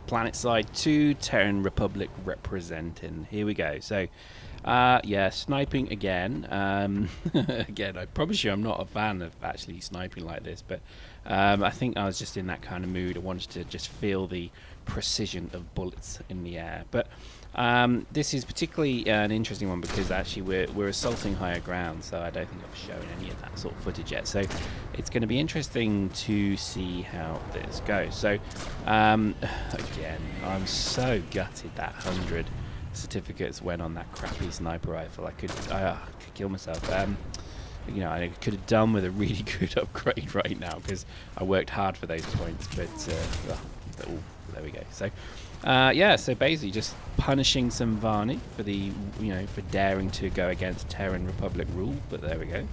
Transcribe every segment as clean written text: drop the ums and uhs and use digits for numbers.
PlanetSide 2, Terran Republic representing. Here we go. So, yeah, sniping again. Again, I promise you I'm not a fan of actually sniping like this, but I think I was just in that kind of mood. I wanted to just feel the precision of bullets in the air. But this is particularly an interesting one because actually we're assaulting higher ground, so I don't think I've shown any of that sort of footage yet. So it's going to be interesting to see how this goes. So again, I'm so gutted that 100 certificates went on that crappy sniper rifle. I could kill myself. You know, I could have done with a really good upgrade right now because I worked hard for those points, but oh, there we go. So yeah, so basically just punishing some Varney for the, for daring to go against Terran Republic rule, but there we go.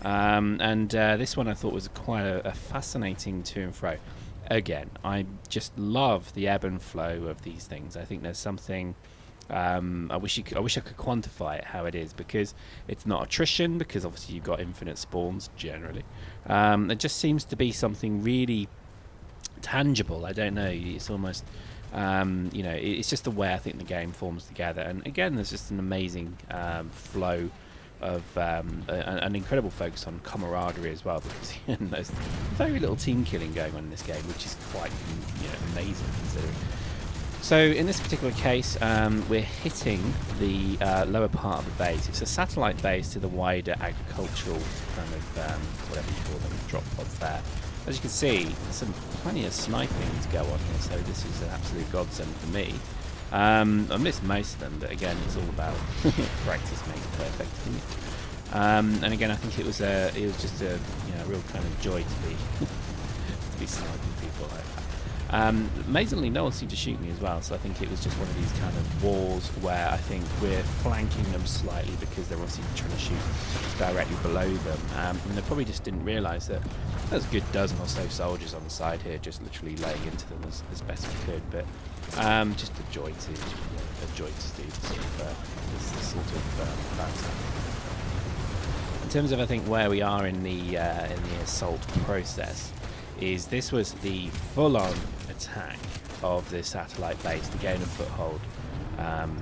And this one I thought was quite a fascinating to and fro. Again, I just love the ebb and flow of these things. I think there's something I wish I could quantify it how it is, because it's not attrition, because obviously you've got infinite spawns generally. It just seems to be something really tangible. I don't know, it's almost it's just the way I think the game forms together. And again, there's just an amazing flow of an incredible focus on camaraderie as well, because there's very little team killing going on in this game, which is quite amazing considering. So in this particular case, we're hitting the lower part of the base. It's a satellite base to the wider agricultural kind of whatever you call them, drop pods there. As you can see, there's plenty of sniping to go on here, so this is an absolute godsend for me. I missed most of them, but again, it's all about practice makes perfect for me. And again, I think it was just a real kind of joy to be sniping people like that. Amazingly, no one seemed to shoot me as well, so I think it was just one of these kind of walls where I think we're flanking them slightly because they're obviously trying to shoot directly below them, and they probably just didn't realise that there's a good dozen or so soldiers on the side here, just literally laying into them as best we could. But just a joy to do this sort of battle. In terms of I think where we are in the assault process, is this was the full-on attack of the satellite base to gain a foothold,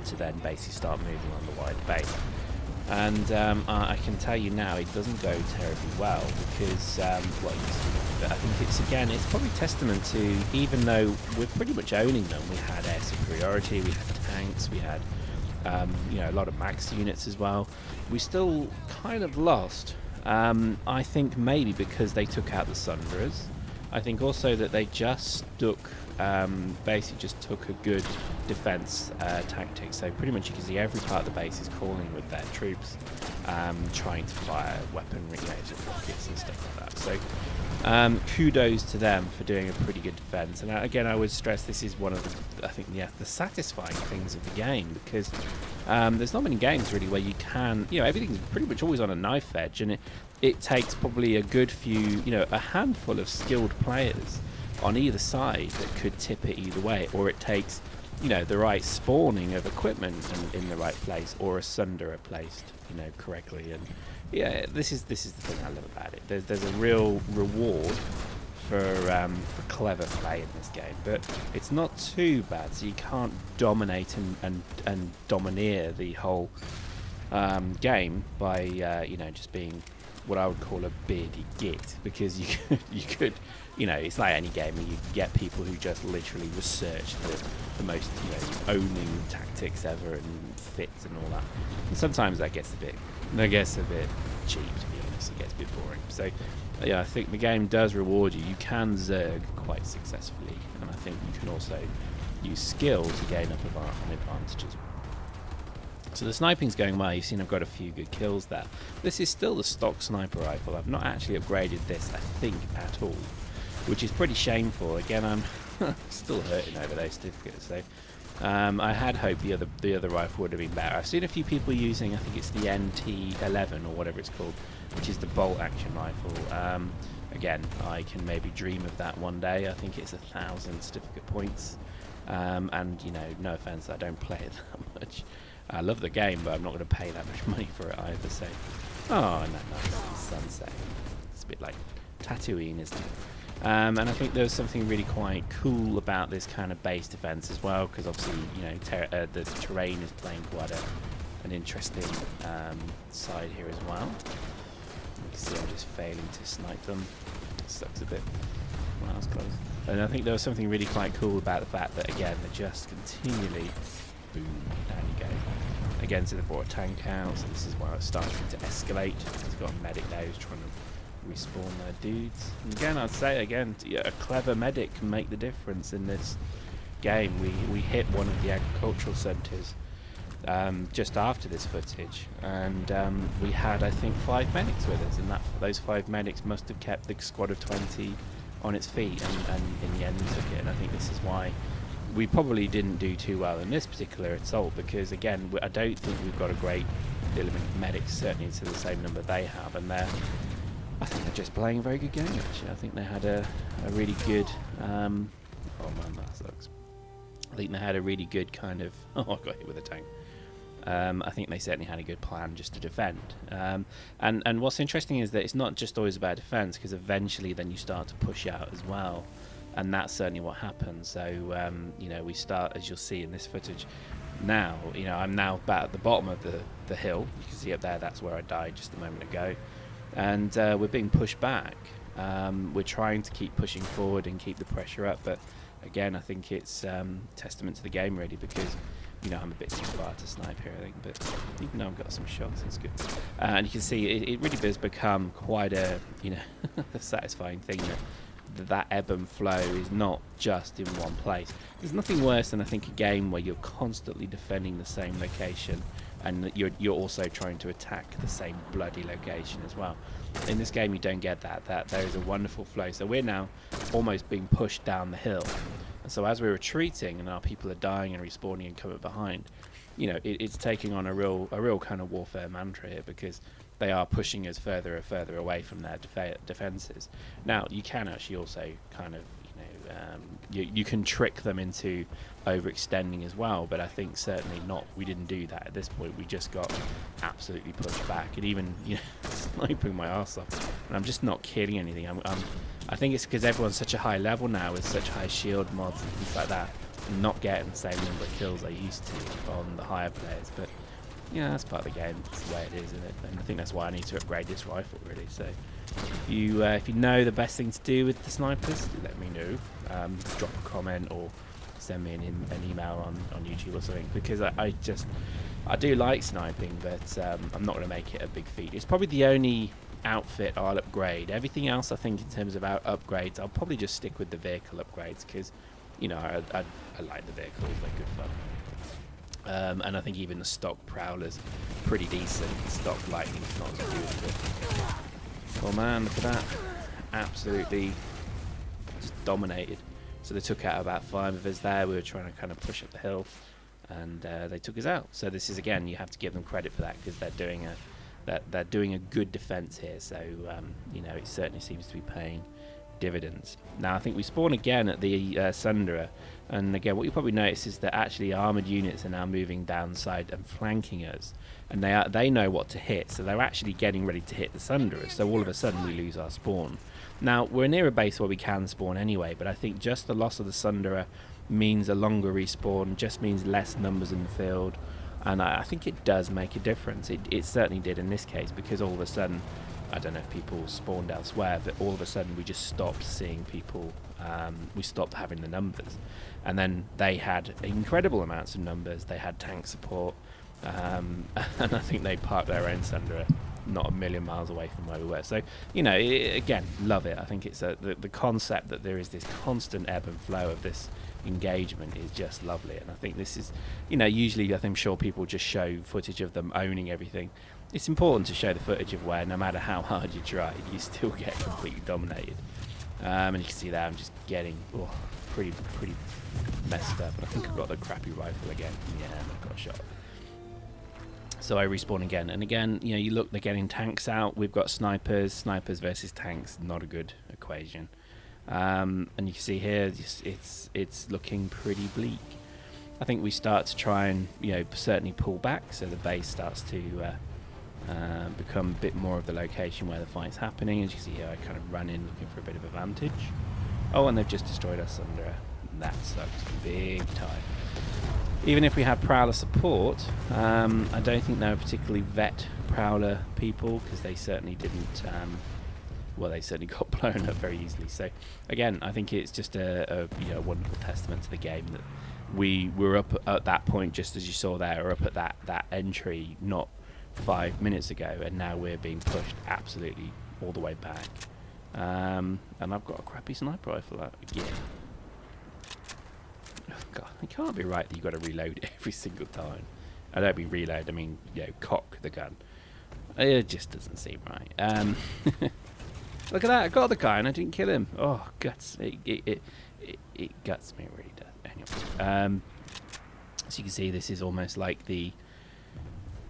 to then basically start moving on the wide base. And I can tell you now it doesn't go terribly well, because but I think it's probably testament to, even though we're pretty much owning them, we had air superiority, we had tanks, we had a lot of max units as well, we still kind of lost. I think maybe because they took out the Sunderers. I think also that they just basically just took a good defense tactic. So pretty much you can see every part of the base is calling with their troops, trying to fire weaponry, rockets and stuff like that. So kudos to them for doing a pretty good defense. And again, I would stress this is one of the satisfying things of the game, because there's not many games really where you can, everything's pretty much always on a knife edge, and it takes probably a good few, a handful of skilled players on either side that could tip it either way, or it takes, the right spawning of equipment in the right place, or a Sunderer placed, correctly. And yeah, this is the thing I love about it. There's a real reward for clever play in this game, but it's not too bad, so you can't dominate and domineer the whole game by just being what I would call a beardy git, because you could it's like any game where you get people who just literally research the most owning tactics ever and fits and all that, and sometimes that gets a bit cheap, to be honest. It gets a bit boring. So yeah, I think the game does reward you. You can zerg quite successfully, and I think you can also use skill to gain up an advantage as well. So the sniping's going well. You've seen I've got a few good kills there. This is still the stock sniper rifle. I've not actually upgraded this, I think, at all, which is pretty shameful. Again, I'm still hurting over those certificates. So I had hoped the other rifle would have been better. I've seen a few people using, I think it's the NT11 or whatever it's called, which is the bolt action rifle. Again, I can maybe dream of that one day. I think it's 1,000 certificate points, and no offense, I don't play it that much. I love the game, but I'm not going to pay that much money for it either. So, oh, and that nice sunset. It's a bit like Tatooine, isn't it? And I think there's something really quite cool about this kind of base defense as well, because obviously, you know, the terrain is playing quite an interesting side here as well. You can see I'm just failing to snipe them. Sucks a bit. Well, that was close. And I think there was something really quite cool about the fact that, again, they're just continually, boom, down you go. Again, so they brought a tank out, so this is where it's starting to escalate. He's got a medic there who's trying to respawn their dudes. And again, I'd say, again, a clever medic can make the difference in this game. We hit one of the agricultural centres just after this footage, and we had, I think, 5 medics with us, and those 5 medics must have kept the squad of 20 on its feet, and in the end we took it. And I think this is why we probably didn't do too well in this particular assault, because again, I don't think we've got a great deal of medics, certainly to the same number they have, and I think they're just playing a very good game actually. I think they had a really good oh man, that sucks. I think they had a really good kind of I got hit with a tank. I think they certainly had a good plan just to defend. And what's interesting is that it's not just always about defense, because eventually then you start to push out as well. And that's certainly what happens. So, you know, we start, as you'll see in this footage now, you know, I'm now about at the bottom of the hill. You can see up there, that's where I died just a moment ago. And we're being pushed back. We're trying to keep pushing forward and keep the pressure up. But again, I think it's testament to the game, really, because, you know, I'm a bit too far to snipe here, I think, but even though I've got some shots, it's good. And you can see it really does become quite a, you know, a satisfying thing that ebb and flow is not just in one place. There's nothing worse than, I think, a game where you're constantly defending the same location, and you're also trying to attack the same bloody location as well. In this game, you don't get that there is a wonderful flow. So we're now almost being pushed down the hill. And so as we're retreating and our people are dying and respawning and coming behind, you know, it's taking on a real kind of warfare mantra here, because they are pushing us further and further away from their defenses. Now, you can actually also kind of, you know, you can trick them into overextending as well, but I think certainly not. We didn't do that at this point. We just got absolutely pushed back, and even, you know, sniping my arse off, and I'm just not killing anything. I think it's because everyone's such a high level now with such high shield mods and things like that, and not getting the same number of kills I used to on the higher players. But yeah, that's part of the game. It's the way it is, isn't it? And I think that's why I need to upgrade this rifle, really. So if you know the best thing to do with the snipers, let me know. Drop a comment or send me an email on YouTube or something, because I do like sniping, but I'm not going to make it a big feat. It's probably the only outfit I'll upgrade. Everything else, I think, in terms of upgrades, I'll probably just stick with the vehicle upgrades, because, you know, I like the vehicles. They're good fun. And I think even the stock Prowler's pretty decent. The stock Lightning's not as good, but oh man, look at that. Absolutely just dominated. So they took out about 5 of us there. We were trying to kind of push up the hill, and they took us out. So this is, again, you have to give them credit for that, because they're doing a good defense here. So you know, it certainly seems to be paying dividends. Now I think we spawn again at the Sunderer, and again what you probably notice is that actually armoured units are now moving downside and flanking us, and they know what to hit, so they're actually getting ready to hit the Sunderer. So all of a sudden we lose our spawn. Now we're near a base where we can spawn anyway, but I think just the loss of the Sunderer means a longer respawn, just means less numbers in the field, and I think it does make a difference. It certainly did in this case, because all of a sudden, I don't know if people spawned elsewhere, but all of a sudden we just stopped seeing people. We stopped having the numbers, and then they had incredible amounts of numbers. They had tank support, and I think they parked their own Sunderer not a million miles away from where we were. So, you know, again, love it. I think it's the concept that there is this constant ebb and flow of this engagement is just lovely. And I think this is, you know, usually I'm sure people just show footage of them owning everything. It's important to show the footage of where, no matter how hard you try, you still get completely dominated. And you can see that I'm just getting pretty messed up. But I think I've got the crappy rifle again. Yeah, I've got a shot. So I respawn again, and again, you know, you look, they're getting tanks out. We've got snipers versus tanks. Not a good equation. And you can see here, it's looking pretty bleak. I think we start to try and, you know, certainly pull back, so the base starts to become a bit more of the location where the fight's happening. As you can see here, I kind of run in looking for a bit of advantage. Oh, and they've just destroyed us under. That sucks big time. Even if we had Prowler support, I don't think they were particularly vet Prowler people, because they certainly didn't. Well, they certainly got blown up very easily. So, again, I think it's just a wonderful testament to the game that we were up at that point, just as you saw there, or up at that entry not 5 minutes ago, and now we're being pushed absolutely all the way back. And I've got a crappy sniper rifle out again. Oh God, it can't be right that you've got to reload it every single time. I don't mean reload, I mean, cock the gun. It just doesn't seem right. Look at that, I got the guy and I didn't kill him. Oh, guts. It guts me, it really does. Anyway, so you can see this is almost like the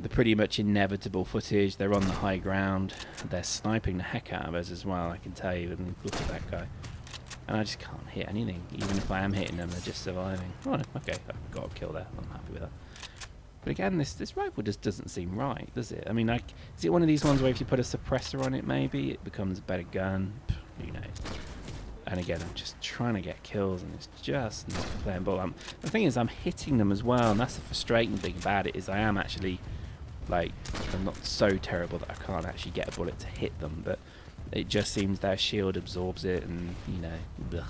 pretty much inevitable footage. They're on the high ground. They're sniping the heck out of us as well, I can tell you. And look at that guy. And I just can't hit anything. Even if I am hitting them, they're just surviving. Oh, okay, I've got a kill there. I'm happy with that. But again, this rifle just doesn't seem right, does it? I mean, is it one of these ones where if you put a suppressor on it, maybe it becomes a better gun? Who knows? And again, I'm just trying to get kills, and it's just not playing ball. The thing is, I'm hitting them as well, and that's the frustrating thing about it, is I am actually, like, I'm not so terrible that I can't actually get a bullet to hit them, but it just seems their shield absorbs it, and, ugh,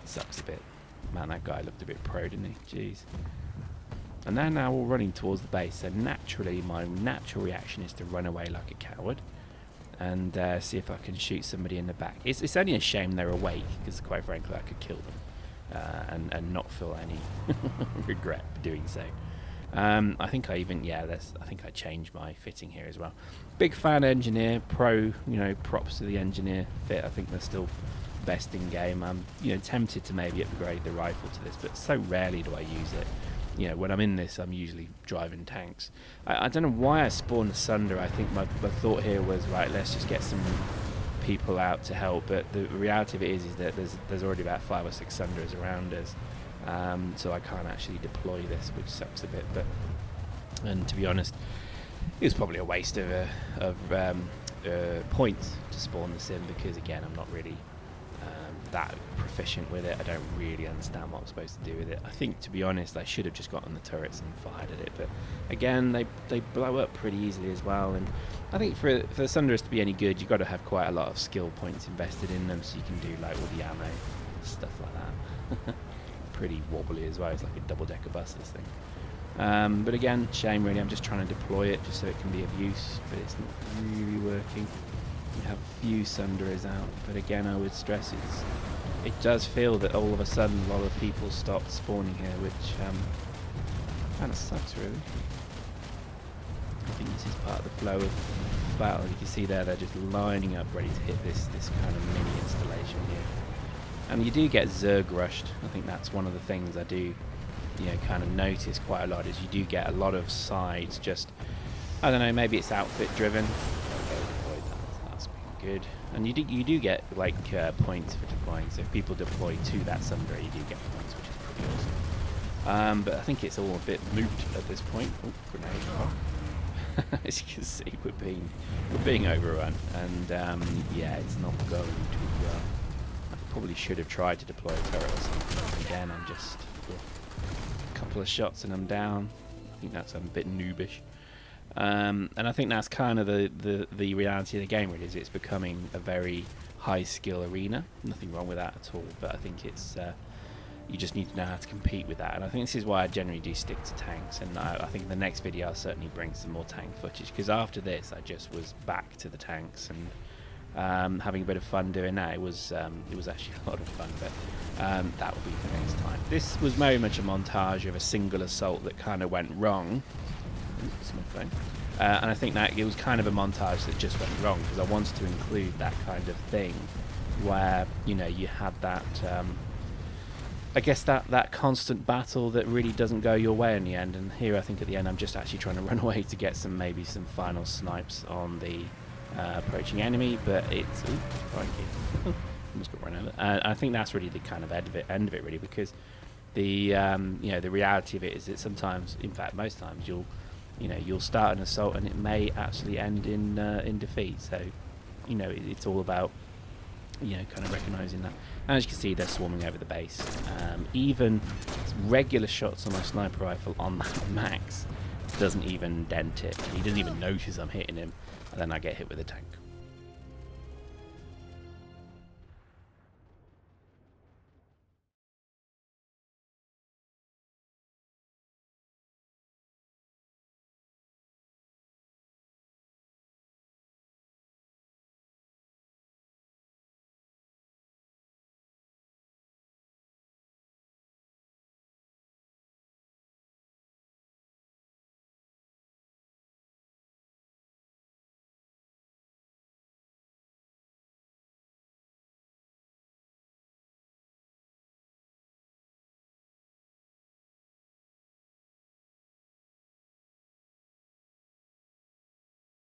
sucks a bit. Man, that guy looked a bit pro, didn't he? Jeez. And they're now all running towards the base, so naturally, my natural reaction is to run away like a coward and see if I can shoot somebody in the back. It's only a shame they're awake, because quite frankly I could kill them and not feel any regret doing so. I think I even, I think I changed my fitting here as well. Big fan engineer, pro, props to the engineer fit. I think they're still best in game. I'm tempted to maybe upgrade the rifle to this, but so rarely do I use it. When I'm in this, I'm usually driving tanks. I don't know why I spawned the Sunder. I think my thought here was, right, let's just get some people out to help. But the reality of it is that there's already about 5 or 6 Sunders around us, so I can't actually deploy this, which sucks a bit. And to be honest, it was probably a waste of points to spawn this in, because again, I'm not really that proficient with it. I don't really understand what I'm supposed to do with it. I think, to be honest, I should have just gotten the turrets and fired at it, but again, they blow up pretty easily as well. And I think for the Sunders to be any good, you've got to have quite a lot of skill points invested in them, so you can do like all the ammo stuff like that. Pretty wobbly as well. It's like a double-decker bus, this thing. But again, shame really. I'm just trying to deploy it just so it can be of use, but it's not really working. We have a few Sunderers out, but again, I would stress it does feel that all of a sudden a lot of people stopped spawning here, which kind of sucks, really. I think this is part of the flow of battle. You can see there, they're just lining up ready to hit this kind of mini installation here. And you do get Zerg rushed. I think that's one of the things I do kind of notice quite a lot, is you do get a lot of sides just, I don't know, maybe it's outfit driven. Good. And you do get like points for deploying, so if people deploy to that Sunder, you do get points, which is pretty awesome. But I think it's all a bit moot at this point. Oh, grenade. Oh. As you can see, we're being overrun, and it's not going too well. I probably should have tried to deploy a turret or something. Again, I'm just a couple of shots and I'm down. I think that's a bit noobish. And I think that's kind of the reality of the game, really, is it's becoming a very high skill arena. Nothing wrong with that at all, but I think it's you just need to know how to compete with that. And I think this is why I generally do stick to tanks, and I think the next video I'll certainly bring some more tank footage, because after this I just was back to the tanks and having a bit of fun doing that. It was actually a lot of fun, but that will be for next time. This was very much a montage of a single assault that kind of went wrong. It's my phone. And I think that it was kind of a montage that just went wrong, because I wanted to include that kind of thing where you had that I guess that constant battle that really doesn't go your way in the end. And here I think at the end I'm just actually trying to run away to get maybe some final snipes on the approaching enemy, but it's almost got run over. I think that's really the kind of end of it really, because the the reality of it is that sometimes, in fact most times, you'll you know, you'll start an assault and it may actually end in defeat. So, you know, it's all about, you know, kind of recognising that. And as you can see, they're swarming over the base. Even regular shots on my sniper rifle on that max doesn't even dent it. He doesn't even notice I'm hitting him, and then I get hit with a tank.